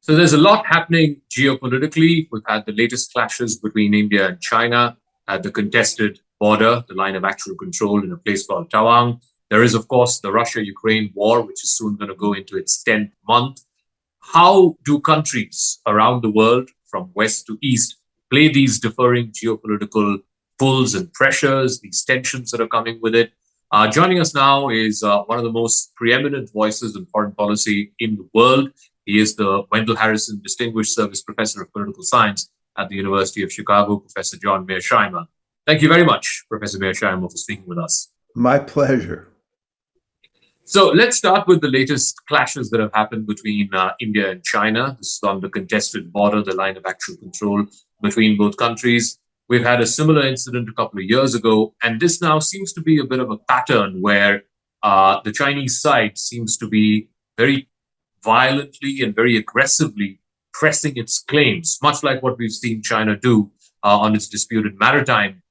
So there's a lot happening geopolitically. We've had the latest clashes between India and China at the contested border, the line of actual control in a place called Tawang. There is, of course, the Russia-Ukraine war, which is soon going to go into its 10th month. How do countries around the world, from west to east, play these differing geopolitical pulls and pressures, these tensions that are coming with it? Joining us now is one of the most preeminent voices in foreign policy in the world. He is the Wendell Harrison Distinguished Service Professor of Political Science at the University of Chicago, Professor John Mearsheimer. Thank you very much, Professor Mearsheimer, for speaking with us. My pleasure. So let's start with the latest clashes that have happened between India and China. This is on the contested border, the line of actual control between both countries. We've had a similar incident a couple of years ago, and this now seems to be a bit of a pattern where the Chinese side seems to be very violently and very aggressively pressing its claims, much like what we've seen China do on its disputed maritime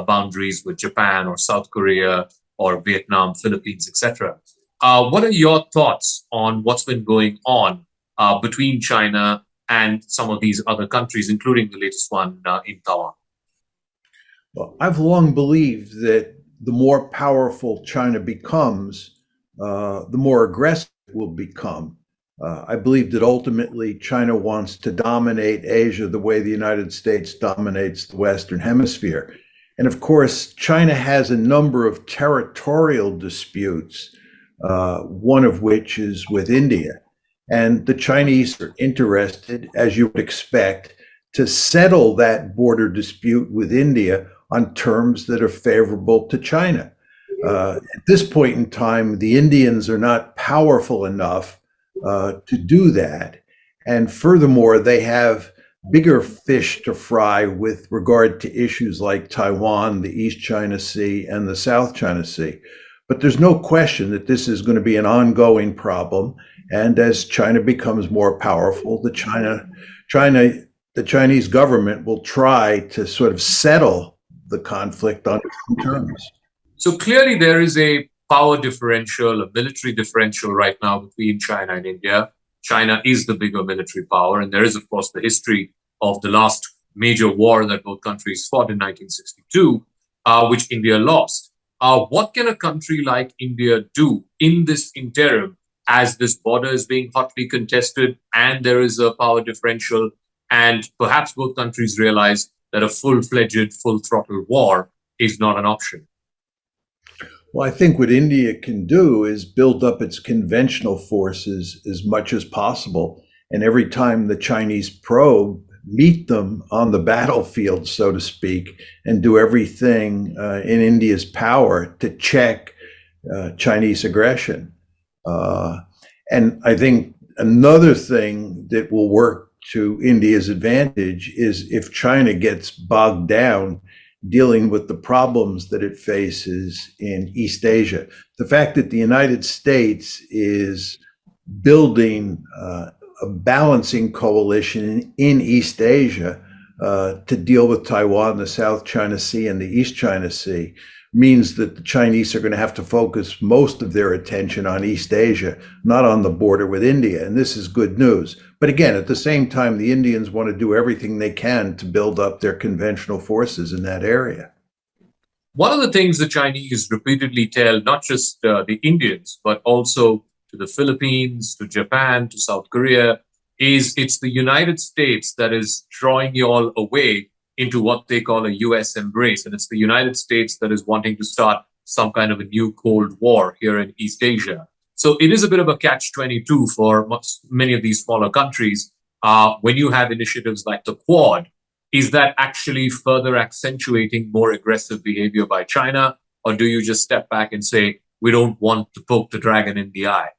boundaries with Japan or South Korea or Vietnam, Philippines, etc. What are your thoughts on what's been going on between China and some of these other countries, including the latest one in Taiwan? Well, I've long believed that the more powerful China becomes, the more aggressive it will become. I believe that ultimately China wants to dominate Asia the way the United States dominates the Western Hemisphere. And of course, China has a number of territorial disputes, one of which is with India. And the Chinese are interested, as you would expect, to settle that border dispute with India on terms that are favorable to China. At this point in time, the Indians are not powerful enough to do that. And furthermore, they have bigger fish to fry with regard to issues like Taiwan, the East China Sea, and the South China Sea. But there's no question that this is going to be an ongoing problem. And as China becomes more powerful, the Chinese government will try to sort of settle the conflict on its own terms. So clearly there is a power differential, a military differential right now between China and India. China is the bigger military power, and there is, of course, the history of the last major war that both countries fought in 1962, which India lost. What can a country like India do in this interim as this border is being hotly contested and there is a power differential, and perhaps both countries realize that a full-fledged, full-throttle war is not an option? Well, I think what India can do is build up its conventional forces as much as possible. And every time the Chinese probe, meet them on the battlefield, so to speak, and do everything in India's power to check Chinese aggression. And I think another thing that will work to India's advantage is if China gets bogged down dealing with the problems that it faces in East Asia. The fact that the United States is building a balancing coalition in East Asia to deal with Taiwan, the South China Sea, and the East China Sea means that the Chinese are going to have to focus most of their attention on East Asia, not on the border with India. And this is good news. But again, at the same time, the Indians want to do everything they can to build up their conventional forces in that area. One of the things the Chinese repeatedly tell, not just the Indians, but also to the Philippines, to Japan, to South Korea, is it's the United States that is drawing you all away into what they call a US embrace. And it's the United States that is wanting to start some kind of a new Cold War here in East Asia. So it is a bit of a catch-22 for many of these smaller countries. When you have initiatives like the Quad, is that actually further accentuating more aggressive behavior by China? Or do you just step back and say, we don't want to poke the dragon in the eye?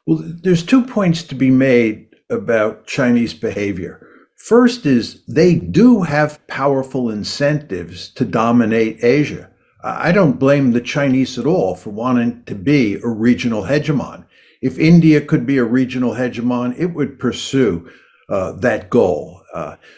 Well, there's 2 points to be made about Chinese behavior. First is they do have powerful incentives to dominate Asia. I don't blame the Chinese at all for wanting to be a regional hegemon. If India could be a regional hegemon, it would pursue that goal.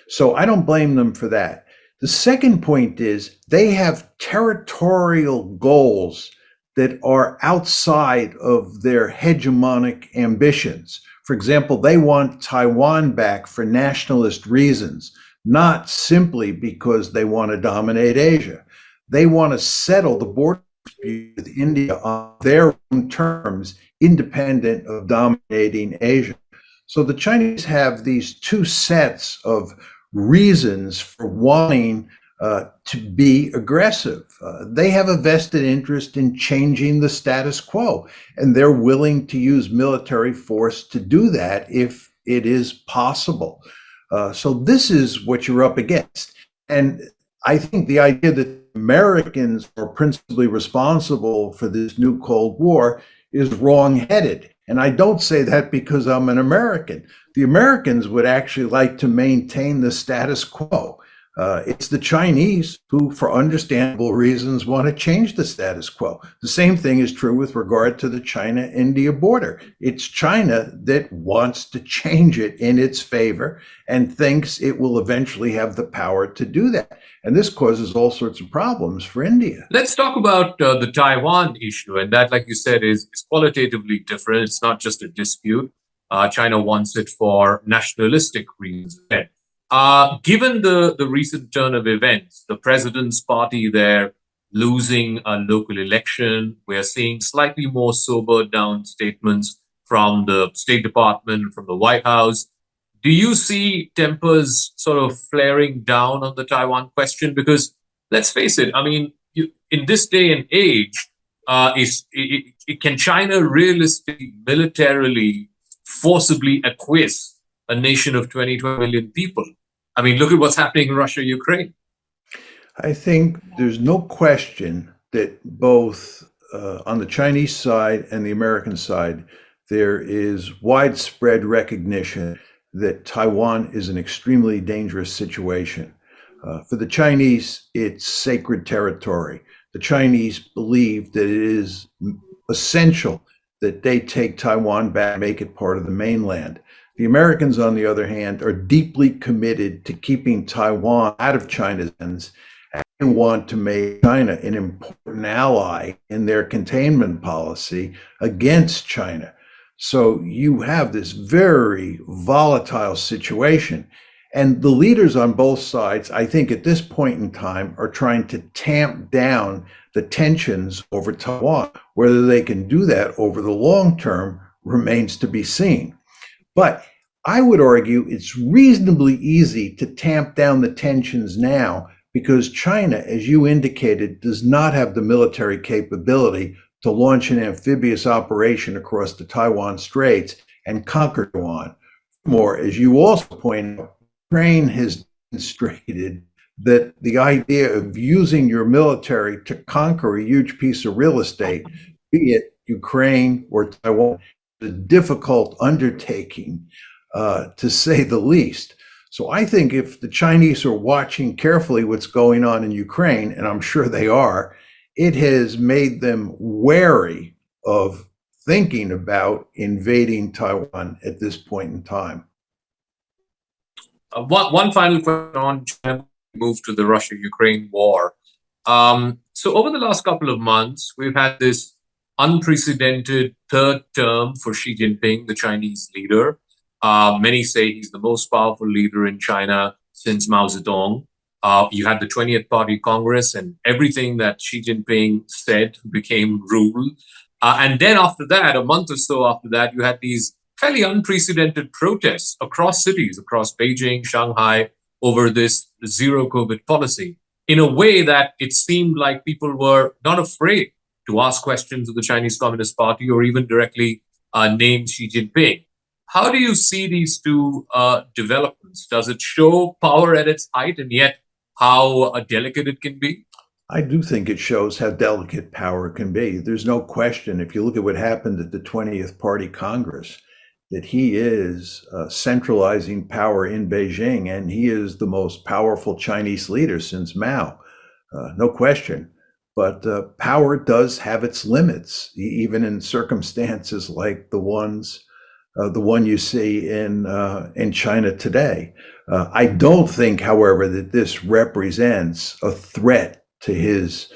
So I don't blame them for that. The second point is they have territorial goals that are outside of their hegemonic ambitions. For example, they want Taiwan back for nationalist reasons, not simply because they want to dominate Asia. They want to settle the border dispute with India on their own terms, independent of dominating Asia. So the Chinese have these two sets of reasons for wanting to be aggressive. They have a vested interest in changing the status quo, and they're willing to use military force to do that if it is possible. So this is what you're up against. And I think the idea that Americans are principally responsible for this new Cold War is wrong-headed. And I don't say that because I'm an American. The Americans would actually like to maintain the status quo. It's the Chinese who, for understandable reasons, want to change the status quo. The same thing is true with regard to the China-India border. It's China that wants to change it in its favor and thinks it will eventually have the power to do that. And this causes all sorts of problems for India. Let's talk about the Taiwan issue. And that, like you said, is qualitatively different. It's not just a dispute. China wants it for nationalistic reasons. Given the recent turn of events, the president's party there losing a local election, we're seeing slightly more sobered down statements from the State Department, from the White House. Do you see tempers sort of flaring down on the Taiwan question? Because let's face it, I mean, in this day and age, can China realistically, militarily, forcibly acquiesce a nation of 20 million people? I mean, look at what's happening in Russia, Ukraine. I think there's no question that both on the Chinese side and the American side, there is widespread recognition that Taiwan is an extremely dangerous situation. For the Chinese, it's sacred territory. The Chinese believe that it is essential that they take Taiwan back, make it part of the mainland. The Americans, on the other hand, are deeply committed to keeping Taiwan out of China's hands and want to make China an important ally in their containment policy against China. So you have this very volatile situation. And the leaders on both sides, I think at this point in time, are trying to tamp down the tensions over Taiwan. Whether they can do that over the long term remains to be seen. But I would argue it's reasonably easy to tamp down the tensions now because China, as you indicated, does not have the military capability to launch an amphibious operation across the Taiwan Straits and conquer Taiwan. More, as you also point out, Ukraine has demonstrated that the idea of using your military to conquer a huge piece of real estate, be it Ukraine or Taiwan, is a difficult undertaking, to say the least. So I think if the Chinese are watching carefully what's going on in Ukraine, and I'm sure they are, it has made them wary of thinking about invading Taiwan at this point in time. One final question on China, move to the Russia-Ukraine war. So over the last couple of months, we've had this unprecedented third term for Xi Jinping, the Chinese leader. Many say he's the most powerful leader in China since Mao Zedong. You had the 20th Party Congress, and everything that Xi Jinping said became rule. And then after that, a month or so after that, you had these fairly unprecedented protests across cities, across Beijing, Shanghai, over this zero COVID policy, in a way that it seemed like people were not afraid to ask questions of the Chinese Communist Party or even directly name Xi Jinping. How do you see these two developments? Does it show power at its height and yet how delicate it can be? I do think it shows how delicate power can be. There's no question, if you look at what happened at the 20th Party Congress, that he is centralizing power in Beijing, and he is the most powerful Chinese leader since Mao. No question. But power does have its limits, even in circumstances like the one you see in China today. I don't think, however, that this represents a threat to his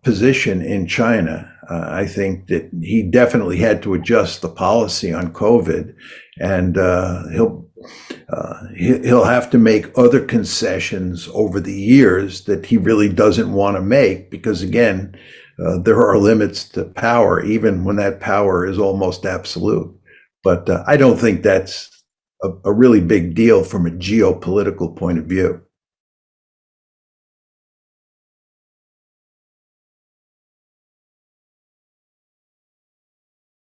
position in China. I think that he definitely had to adjust the policy on COVID, and he'll have to make other concessions over the years that he really doesn't want to make, because again, there are limits to power, even when that power is almost absolute. But I don't think that's a really big deal from a geopolitical point of view.